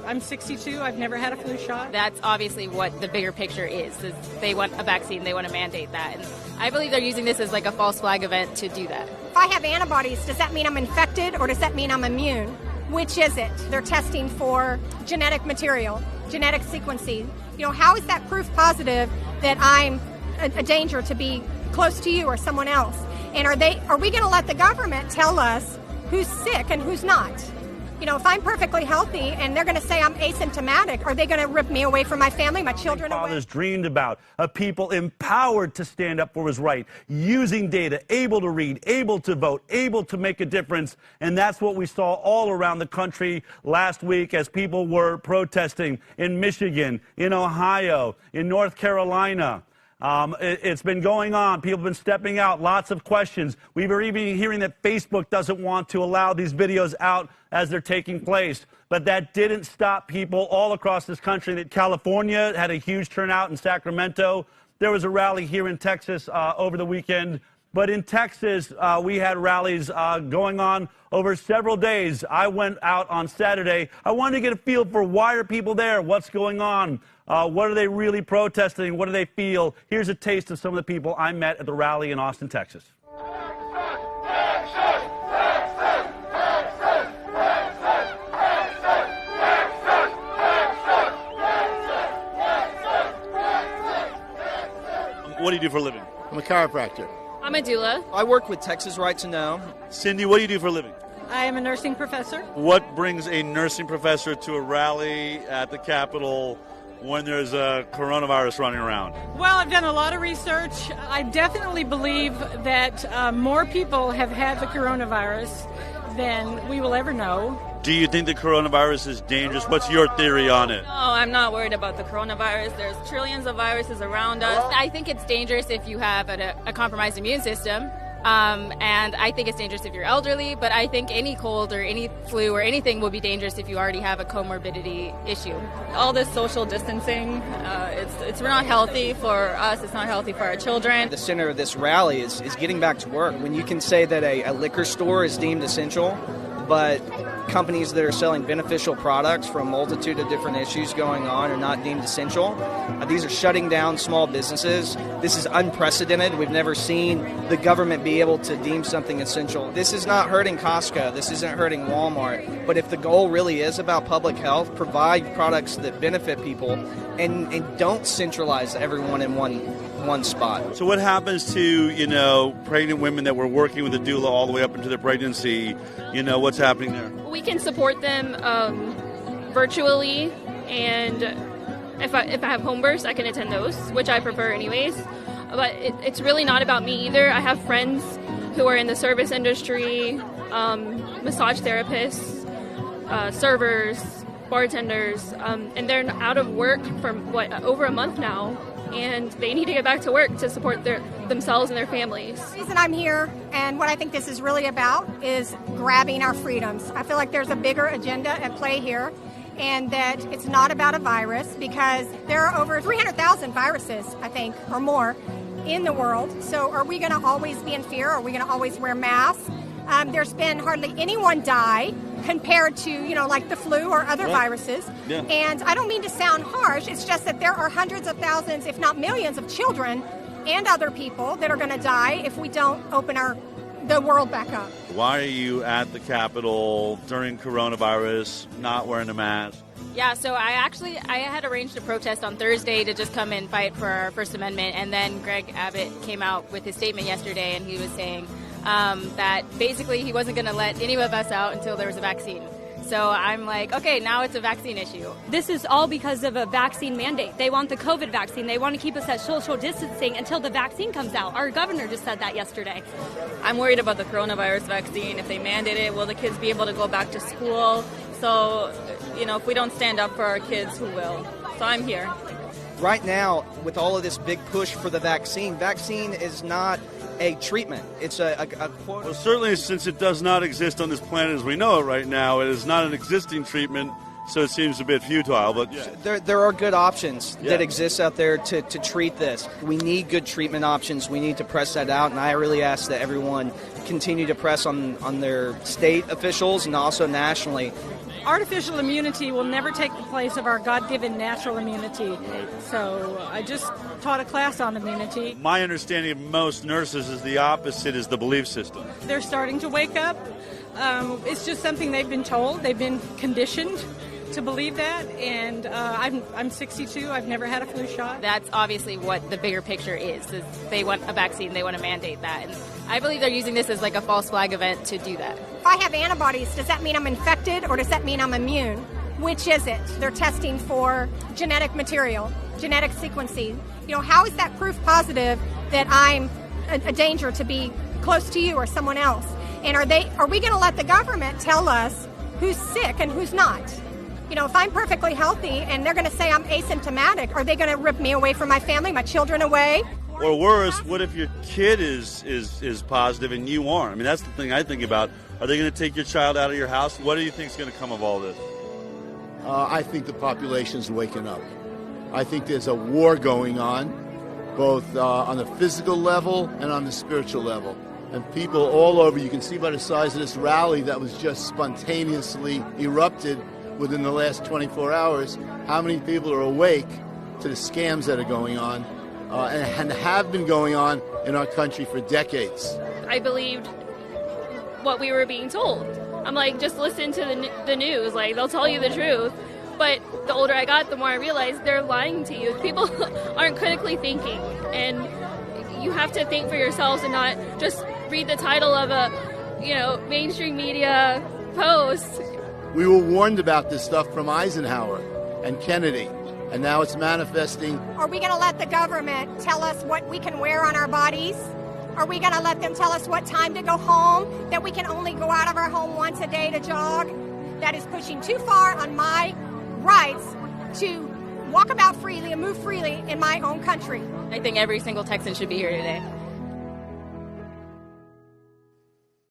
I'm 62. I've never had a flu shot. That's obviously what the bigger picture is they want a vaccine. They want to mandate that. And I believe they're using this as like a false flag event to do that. If I have antibodies, does that mean I'm infected or does that mean I'm immune? Which is it? They're testing for genetic material, genetic sequencing. How is that proof positive that I'm a danger to be close to you or someone else? And are we going to let the government tell us who's sick and who's not? If I'm perfectly healthy and they're going to say I'm asymptomatic, are they going to rip me away from my family, my children away? Fathers dreamed about a people empowered to stand up for what was right, using data, able to read, able to vote, able to make a difference. And that's what we saw all around the country last week as people were protesting in Michigan, in Ohio, in North Carolina. It's been going on. People have been stepping out. Lots of questions. We were even hearing that Facebook doesn't want to allow these videos out as they're taking place. But that didn't stop people all across this country. California had a huge turnout in Sacramento. There was a rally here in Texas over the weekend. But in Texas, we had rallies going on over several days. I went out on Saturday. I wanted to get a feel for why are people there? What's going on? What are they really protesting? What do they feel? Here's a taste of some of the people I met at the rally in Austin, Texas. What do you do for a living? I'm a chiropractor. I'm a doula. I work with Texas Right to Know. Cindy, what do you do for a living? I am a nursing professor. What brings a nursing professor to a rally at the Capitol when there's a coronavirus running around? Well, I've done a lot of research. I definitely believe that more people have had the coronavirus than we will ever know. Do you think the coronavirus is dangerous? What's your theory on it? No, I'm not worried about the coronavirus. There's trillions of viruses around us. I think it's dangerous if you have a compromised immune system. And I think it's dangerous if you're elderly, but I think any cold or any flu or anything will be dangerous if you already have a comorbidity issue. All this social distancing, it's not healthy for us. It's not healthy for our children. The center of this rally is getting back to work. When you can say that a liquor store is deemed essential, but companies that are selling beneficial products for a multitude of different issues going on are not deemed essential. These are shutting down small businesses. This is unprecedented. We've never seen the government be able to deem something essential. This is not hurting Costco. This isn't hurting Walmart. But if the goal really is about public health, provide products that benefit people and don't centralize everyone in one spot. So what happens to, pregnant women that were working with a doula all the way up into their pregnancy? What's happening there? We can support them virtually, and if I have home births, I can attend those, which I prefer anyways. But it's really not about me either. I have friends who are in the service industry, massage therapists, servers, bartenders, and they're out of work for over a month now. And they need to get back to work to support themselves and their families. The reason I'm here and what I think this is really about is grabbing our freedoms. I feel like there's a bigger agenda at play here, and that it's not about a virus, because there are over 300,000 viruses, I think, or more in the world. So are we going to always be in fear? Are we going to always wear masks? There's been hardly anyone die compared to, like the flu or other viruses. Yeah. And I don't mean to sound harsh. It's just that there are hundreds of thousands, if not millions, of children and other people that are going to die if we don't open the world back up. Why are you at the Capitol during coronavirus, not wearing a mask? Yeah, so I had arranged a protest on Thursday to just come and fight for our First Amendment, and then Greg Abbott came out with his statement yesterday, and he was saying that basically he wasn't going to let any of us out until there was a vaccine. So I'm like, okay, now it's a vaccine issue. This is all because of a vaccine mandate. They want the COVID vaccine. They want to keep us at social distancing until the vaccine comes out. Our governor just said that yesterday. I'm worried about the coronavirus vaccine. If they mandate it, will the kids be able to go back to school? So, if we don't stand up for our kids, who will? So I'm here. Right now, with all of this big push for the vaccine is not a treatment. It's a quote. Well, certainly since it does not exist on this planet as we know it right now, it is not an existing treatment, so it seems a bit futile. But yeah. There are good options that exist out there to treat this. We need good treatment options. We need to press that out, and I really ask that everyone continue to press on their state officials and also nationally. artificial immunity will never take the place of our God-given natural immunity. So I just taught a class on immunity. My understanding of most nurses is the opposite is the belief system. They're starting to wake up. It's just something they've been told. They've been conditioned to believe that, and I'm 62. I've never had a flu shot. That's obviously what the bigger picture is they want a vaccine, they want to mandate that. And I believe they're using this as like a false flag event to do that. If I have antibodies, does that mean I'm infected or does that mean I'm immune? Which is it? They're testing for genetic material, genetic sequencing. How is that proof positive that I'm a danger to be close to you or someone else? And are we going to let the government tell us who's sick and who's not? If I'm perfectly healthy and they're going to say I'm asymptomatic, are they going to rip me away from my family, my children away? Or worse, what if your kid is positive and you aren't? I mean, that's the thing I think about. Are they going to take your child out of your house? What do you think is going to come of all this? I think the population's waking up. I think there's a war going on, both on the physical level and on the spiritual level. And people all over, you can see by the size of this rally that was just spontaneously erupted within the last 24 hours, how many people are awake to the scams that are going on and have been going on in our country for decades. I believed what we were being told. I'm like, just listen to the news. Like, they'll tell you the truth. But the older I got, the more I realized they're lying to you. People aren't critically thinking. And you have to think for yourselves and not just read the title of a, mainstream media post. We were warned about this stuff from Eisenhower and Kennedy, and now it's manifesting. Are we going to let the government tell us what we can wear on our bodies? Are we going to let them tell us what time to go home, that we can only go out of our home once a day to jog? That is pushing too far on my rights to walk about freely and move freely in my own country. I think every single Texan should be here today.